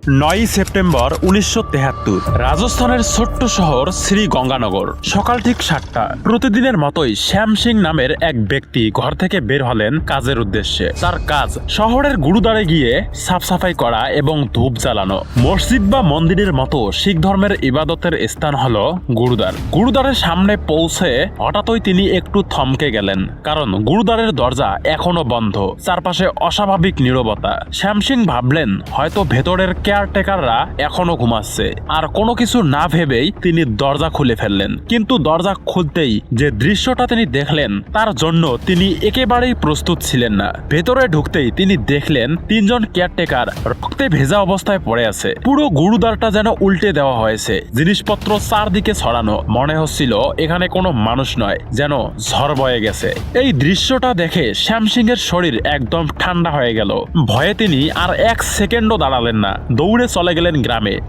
9 September 1973 রাজস্থানের ছোট্ট শহর শ্রীগঙ্গানগর। সকাল ঠিক 7টা। প্রতিদিনের মতোই শ্যাম সিং নামের এক ব্যক্তি ঘর থেকে বের হলেন কাজের উদ্দেশ্যে। তার কাজ শহরের গুরুদ্বারে গিয়ে সাফসাফাই করা এবং ধূপ জ্বালানো। মসজিদ বা মন্দিরের মতো শিখ ধর্মের ইবাদতের স্থান হলো গুরুদ্বার। গুরুদ্বারের সামনে পৌঁছে হঠাৎই তিনি একটু থমকে গেলেন, কারণ গুরুদ্বারের দরজা এখনো বন্ধ। চারপাশে অস্বাভাবিক নীরবতা। শ্যাম সিং ভাবলেন হয়তো ভেতরের কেয়ারটেকাররা এখনো ঘুমাচ্ছে। আর কোনো কিছু না ভেবেই তিনি দরজা খুলে ফেললেন। কিন্তু দরজা খুলতেই যে দৃশ্যটা তিনি দেখলেন তার জন্য তিনি একেবারেই প্রস্তুত ছিলেন না। ভেতরে ঢুকতেই তিনি দেখলেন 3 জন কেয়ারটেকার রক্তে ভেজা অবস্থায় পড়ে আছে। পুরো গুরুদ্বারটা যেন উল্টে দেওয়া হয়েছে, জিনিসপত্র চারদিকে ছড়ানো। মনে হচ্ছিল এখানে কোনো মানুষ নয়, যেন ঝড় বয়ে গেছে। এই দৃশ্যটা দেখে শ্যাম সিং এর শরীর একদম ঠান্ডা হয়ে গেল। ভয়ে তিনি আর 1 সেকেন্ডও দাঁড়ালেন না, দৌড়ে চলে গেলেন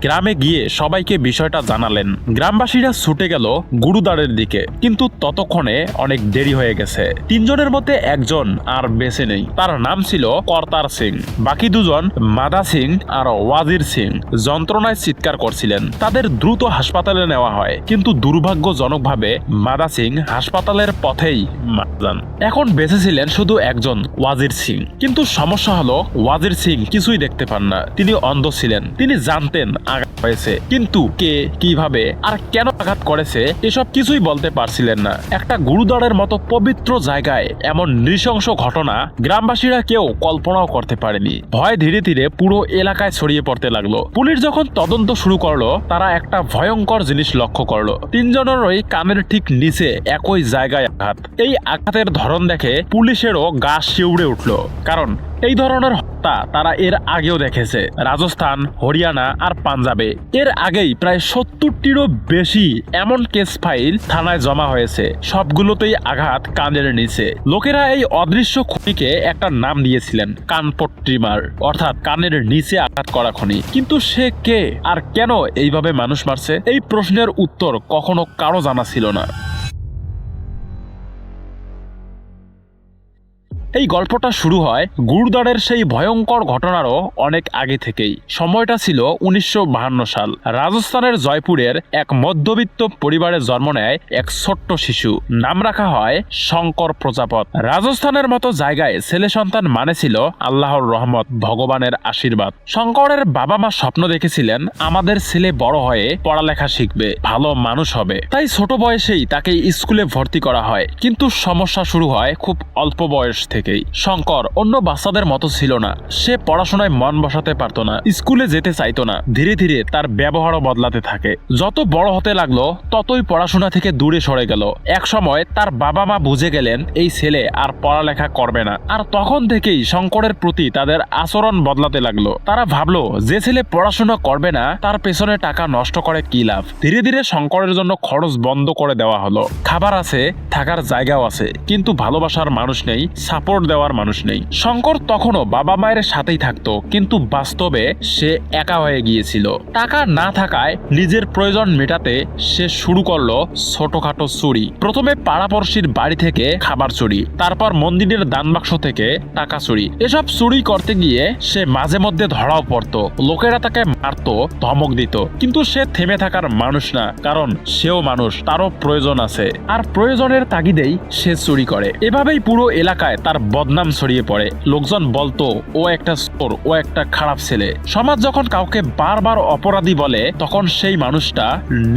গ্রামে গিয়ে সবাইকে বিষয়টা জানালেন। গ্রামবাসীরা ছুটে গেল গুরুদ্বারের দিকে, কিন্তু ততক্ষণে অনেক দেরি হয়ে গেছে। 3 জনের মধ্যে একজন আর বেঁচে নেই। তার নাম ছিল করতার সিং। বাকি 2 জন মাদা সিং আর ওয়াজির সিং যন্ত্রণায় চিৎকার করছিলেন। তাদের দ্রুত হাসপাতালে নেওয়া হয়, কিন্তু দুর্ভাগ্যজনকভাবে মাদা সিং হাসপাতালের পথেই মারা যান। এখন বেঁচে ছিলেন শুধু একজন, ওয়াজির সিং। কিন্তু সমস্যা হলো ওয়াজির সিং কিছুই দেখতে পান না। তিনি অন্ধ ছিলেন। তিনি জানতেন আঘাত হয়েছে, কিন্তু কে, কিভাবে আর কেন আঘাত করেছে এসব কিছুই বলতে পারছিলেন না। একটা গুরুদ্বারের মতো পবিত্র জায়গায় এমন নৃশংস ঘটনা গ্রামবাসীরা কেউ কল্পনাও করতে পারেনি। ভয় ধীরে ধীরে পুরো এলাকায় ছড়িয়ে পড়তে লাগলো। পুলিশ যখন তদন্ত শুরু করলো, তারা একটা ভয়ঙ্কর জিনিস লক্ষ্য করলো। 3 জনেরই কানের ঠিক নিচে একই জায়গায় আঘাত। এই আঘাতের ধরন দেখে পুলিশেরও গা শিউড়ে উঠল, কারণ এই ধরনের হত্যা তারা এর আগেও দেখেছে রাজস্থান, হরিয়ানা আর পাঞ্জাবে। এর আগেই প্রায় 70টিরও বেশি এমন কেস ফাইল থানায় জমা হয়েছে। সবগুলোতেই আঘাত কানের নিচে। লোকেরা এই অদৃশ্য খুনিকে একটা নাম দিয়েছিলেন কানপট্টি মার, অর্থাৎ কানের নিচে আঘাত করা খুনি। কিন্তু সে কে আর কেন এইভাবে মানুষ মারছে, এই প্রশ্নের উত্তর কখনো কারো জানা ছিল না। এই গল্পটা শুরু হয় গুরুদ্বারের সেই ভয়ঙ্কর ঘটনারও অনেক আগে থেকেই। সময়টা ছিল 1952 সাল। রাজস্থানের জয়পুরের এক মধ্যবিত্ত পরিবারে জন্ম নেয় এক ছোট্ট শিশু। নাম রাখা হয় শঙ্কর প্রজাপত। রাজস্থানের মতো জায়গায় ছেলে সন্তান মানে ছিল আল্লাহর রহমত, ভগবানের আশীর্বাদ। শঙ্করের বাবা মা স্বপ্ন দেখেছিলেন আমাদের ছেলে বড় হয়ে পড়ালেখা শিখবে, ভালো মানুষ হবে। তাই ছোট বয়সেই তাকে স্কুলে ভর্তি করা হয়। কিন্তু সমস্যা শুরু হয় খুব অল্প বয়স থেকেই। শঙ্কর অন্য বাচ্চাদের মতো ছিল না। সে পড়াশোনায় মন বসাতে পারতো না, স্কুলে যেতে চাইতো না। ধীরে ধীরে তার ব্যবহারও বদলাতে থাকে। যত বড় হতে লাগলো ততই পড়াশোনা থেকে দূরে সরে গেল। এক সময় তার বাবা মা বুঝে গেলেন এই ছেলে আর পড়ালেখা করবে না। আর তখন থেকেই শঙ্করের প্রতি তাদের আচরণ বদলাতে লাগলো। তারা ভাবলো যে ছেলে পড়াশোনা করবে না তার পেছনে টাকা নষ্ট করে কি লাভ। ধীরে ধীরে শঙ্করের জন্য খরচ বন্ধ করে দেওয়া হলো। খাবার আছে, থাকার জায়গাও আছে, কিন্তু ভালোবাসার মানুষ নেই, সাপোর্ট দেওয়ার মানুষ নেই। শঙ্কর তখনও বাবা মায়ের সাথেই থাকতো, কিন্তু বাস্তবে সে একা হয়ে গিয়েছিল। টাকা না থাকায় নিজের প্রয়োজন মেটাতে সে শুরু করলো ছোটখাটো চুরি। প্রথমে পাড়াপড়শির বাড়ি থেকে খাবার চুরি, তারপর মন্দিরের দানবাক্স থেকে টাকা চুরি। এসব চুরি করতে গিয়ে সে মাঝে মধ্যে ধরাও পড়তো। লোকেরা তাকে মারতো, ধমক দিত, কিন্তু সে থেমে থাকার মানুষ না, কারণ সেও মানুষ, তারও প্রয়োজন আছে। আর প্রয়োজনের তাগিদেই সে চুরি করে। এভাবেই পুরো এলাকায় তার বদনাম ছড়িয়ে পড়ে। লোকজন বলতো ও একটা চোর, ও একটা খারাপ ছেলে। সমাজ যখন কাউকে বারবার অপরাধী বলে, তখন সেই মানুষটা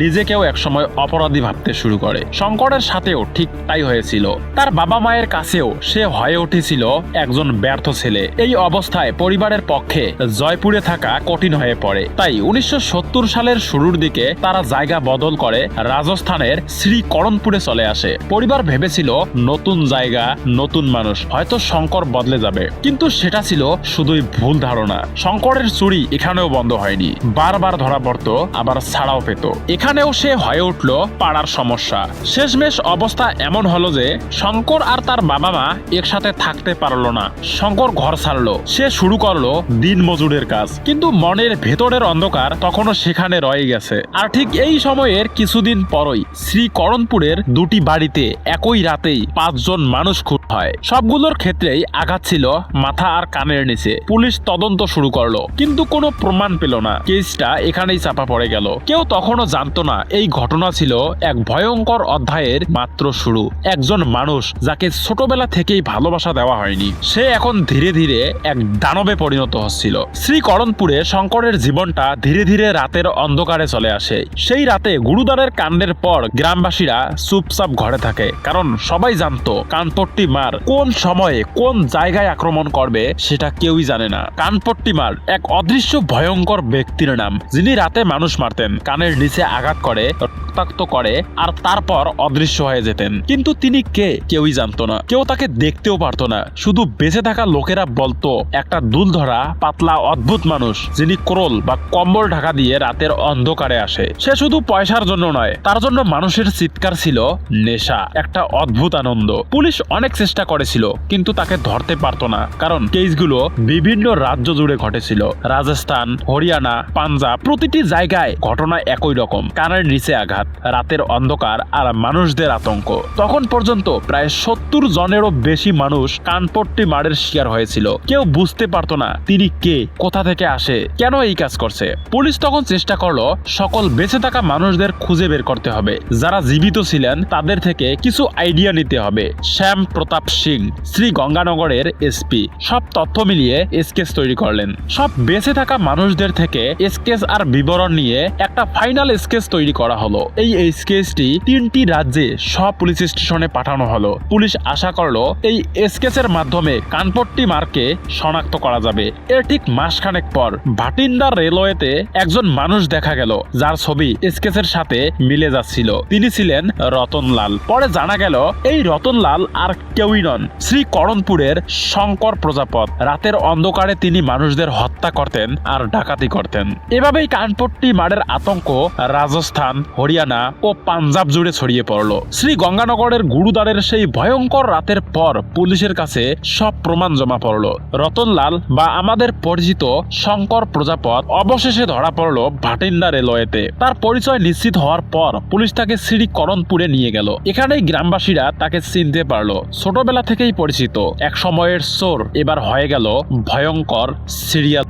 নিজেকেও একসময় অপরাধী ভাবতে শুরু করে। শঙ্করের সাথেও ঠিক তাই হয়েছিল। তার বাবা মায়ের কাছেও সে হয়ে উঠেছিল একজন ব্যর্থ ছেলে। এই অবস্থায় পরিবারের পক্ষে জয়পুরে থাকা কঠিন হয়ে পড়ে। তাই 1970 সালের শুরুর দিকে তারা জায়গা বদল করে রাজস্থানের শ্রীকরণপুরে চলে আসে। পরিবার ভেবেছিল নতুন জায়গা, নতুন মানুষ, হয়তো শঙ্কর বদলে যাবে। কিন্তু সেটা ছিল শুধুই ভুল ধারণা। শঙ্করের চুরি এখানেও বন্ধ হয়নি। বারবার ধরা পড়তো, আবার ছাড়াও পেত। এখানেও সে হয়ে উঠল পাড়ার সমস্যা। শেষমেশ অবস্থা এমন হলো যে শঙ্কর আর তার বাবা মা একসাথে থাকতে পারলো না। শঙ্কর ঘর ছাড়লো, সে শুরু করলো দিন মজুরের কাজ। কিন্তু মনের ভেতরের অন্ধকার তখনও সেখানে রয়ে গেছে। আর ঠিক এই সময়ের কিছুদিন পরই শ্রীকরণপুরের 2টি বাড়িতে একই রাতেই 5 জন মানুষ খুন হয়। সবগুলোর ক্ষেত্রেই আঘাত ছিল মাথা আর কানের নিচে। পুলিশ তদন্ত শুরু করলো, কিন্তু কোনো প্রমাণ পেল না। কেসটা এখানেই চাপা পড়ে গেল। কেউ তখনও জানতো না এই ঘটনা ছিল এক ভয়ঙ্কর অধ্যায়ের মাত্র শুরু। একজন মানুষ যাকে ছোটবেলা থেকেই ভালোবাসা দেওয়া হয়নি, সে এখন ধীরে ধীরে এক দানবে পরিণত হচ্ছিল। শ্রীকরণপুরে শঙ্করের জীবনটা ধীরে ধীরে রাতের অন্ধকারে চলে আসে। সেই রাতে গুরুদারের কাণ্ডের পর গ্রামবাসীরা চুপচাপ ঘরে থাকে, কারণ সবাই জানতো কানপট্টি মার কোন সময়ে কোন জায়গায় আক্রমণ করবে সেটা কেউই জানে না। কানপট্টি মার এক অদৃশ্য ভয়ঙ্কর ব্যক্তির নাম, যিনি রাতে মানুষ মারতেন, কানের নিচে আঘাত করে, রক্তাক্ত করে আর তারপর অদৃশ্য হয়ে যেতেন। কিন্তু তিনি কে কেউই জানতো না, কেউ তাকে দেখতেও পারতো না। শুধু বেঁচে থাকা লোকেরা বলতো একটা দুলধরা পাতলা অদ্ভুত মানুষ, যিনি কোরল বা কম্বল ঢাকা দিয়ে রাতের অন্ধকারে আসে। সে শুধু পয়সার জন্য নয়, তার জন্য মানুষের চিৎকার ছিল নেশা, একটা অদ্ভুত আনন্দ। পুলিশ অনেক চেষ্টা করেছিল, কিন্তু তাকে ধরতে পারতো না, কারণ কেসগুলো বিভিন্ন রাজ্য জুড়ে ঘটেছিল। রাজস্থান, হরিয়ানা, পাঞ্জাব, প্রতিটি জায়গায় ঘটনা একই রকম, কানের নিচে আঘাত, রাতের অন্ধকার আর মানুষদের আতঙ্ক। তখন পর্যন্ত প্রায় 70 জনেরও বেশি মানুষ কানপট্টি মারের শিকার হয়েছিল। কেউ বুঝতে পারতো না তিনি কে, কোথা থেকে আসে, কেন এই কাজ করছে। পুলিশ তখন চেষ্টা করলো সকল বেঁচে থাকা মানুষদের খুঁজে বের করতে হবে। যারা জীবিত ছিলেন তাদের থেকে কিছু আইডিয়া নিতে হবে। শ্যাম প্রতাপ সিং, শ্রী গঙ্গানগরের এসপি, সব তথ্য মিলিয়ে স্কেচ তৈরি করলেন। সব বেঁচে থাকা মানুষদের থেকে স্কেচ আর বিবরণ নিয়ে একটা ফাইনাল স্কেচ তৈরি করা হলো। এই স্কেচটি 3টি রাজ্যে সব পুলিশ স্টেশনে পাঠানো হলো। পুলিশ আশা করলো এই স্কেচের মাধ্যমে কানপট্টি মারকে শনাক্ত করা যাবে। এর ঠিক মাসখানেক পর ভাটিন্ডা রেলওয়েতে একজন মানুষ দেখা গেল, যার ছবি স্কেচের সাথে মিলে যাচ্ছিল। তিনি ছিলেন রতনলাল। পরে জানা গেল এই রতনলাল আর কেউই নন, শ্রীকরণপুরের শঙ্কর প্রজাপত। রাতের অন্ধকারে তিনি মানুষদের হত্যা করতেন আর ডাকাতি করতেন। এভাবেই কানপট্টি মারের আতঙ্ক রাজস্থান, হরিয়ানা ও পাঞ্জাব জুড়ে ছড়িয়ে পড়ল। শ্রী গঙ্গানগরের গুরুদ্বারের সেই ভয়ঙ্কর রাতের পর পুলিশের কাছে সব প্রমাণ জমা পড়ল। রতনলাল বা আমাদের পরিচিত শঙ্কর প্রজাপত অবশেষে ধরা পড়ল ভাটিন্ডা রেলওয়েতে। তার পরিচয় নিশ্চিত হওয়ার পর পুলিশ তাকে শ্রীকরণপুরে নিয়ে গেল। এখানেই গ্রামবাসীরা তাকে চিনতে পারল। ছোটবেলা থেকেই পরিচিত এক সময়ের চোর এবার হয়ে গেল ভয়ঙ্কর সিরিয়াল।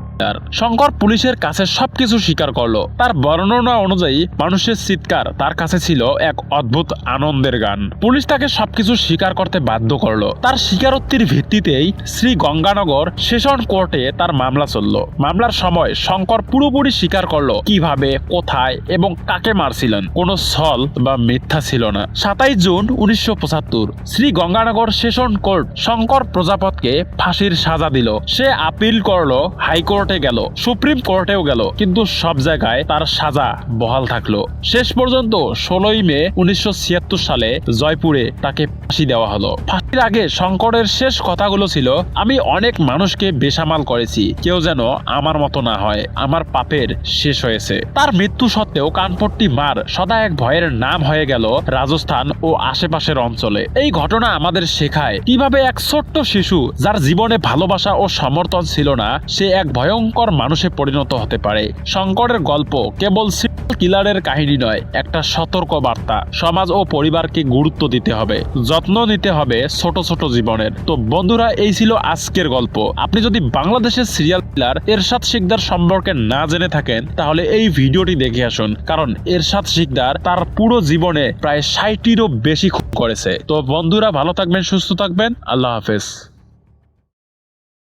শঙ্কর পুলিশের কাছে সবকিছু স্বীকার করলো। তার বর্ণনা অনুযায়ী মানুষের চিৎকার তার কাছে ছিল এক অদ্ভুত আনন্দের গান। পুলিশ তাকে সবকিছু স্বীকার করতে বাধ্য করলো। তার স্বীকারোক্তির ভিত্তিতেই শ্রী গঙ্গানগর সেশন কোর্টে তার মামলা চলল। মামলার সময় শঙ্কর পুরোপুরি স্বীকার করলো কিভাবে, কোথায় এবং কাকে মারছিলেন। কোনো ছল বা মিথ্যা ছিল না। 27 June 1975 Shri Ganganagar session court Shankar প্রজাপতকে ফাঁসির সাজা দিল। সে আপিল করলো, হাইকোর্টে গেল, সুপ্রিম কোর্টেও গেল, কিন্তু সব জায়গায় তার সাজা বহাল থাকলো। শেষ পর্যন্ত 16 মে 1976 সালে জয়পুরে তাকে ফাঁসি দেওয়া হলো। ফাঁসির আগে শঙ্করের শেষ কথাগুলো ছিল, আমি অনেক মানুষকে বেসামাল করেছি, কেউ যেন আমার মতো না হয়, আমার পাপের শেষ হয়েছে। তার মৃত্যু সত্ত্বেও কানপট্টি মার সদা এক ভয়ের নাম হয়ে গেল রাজস্থান ও আশেপাশের অঞ্চলে। এই ঘটনা আমাদের শেখায় কিভাবে এক ছোট্ট শিশু, যার জীবনে ভালোবাসা ও সমর্থন ছিল না, সে এক ভয়ঙ্কর মানুষে পরিণত হতে পারে। শঙ্করের গল্প কেবল সিরিয়াল কিলারের কাহিনী নয়, একটা সতর্ক বার্তা। সমাজ ও পরিবারকে গুরুত্ব দিতে হবে, যত্ন নিতে হবে ছোট ছোট জীবনের। তো বন্ধুরা, এই ছিল আজকের গল্প। আপনি যদি বাংলাদেশের সিরিয়াল কিলার এরশাদ শিকদার সম্পর্কে না জেনে থাকেন, তাহলে এই ভিডিওটি দেখে আসুন, কারণ এরশাদ শিকদার তার পুরো জীবনে প্রায় 60টিরও বেশি খুন করেছে। তো বন্ধুরা, ভালো থাকবেন, সুস্থ থাকবেন, আল্লাহ হাফেজ।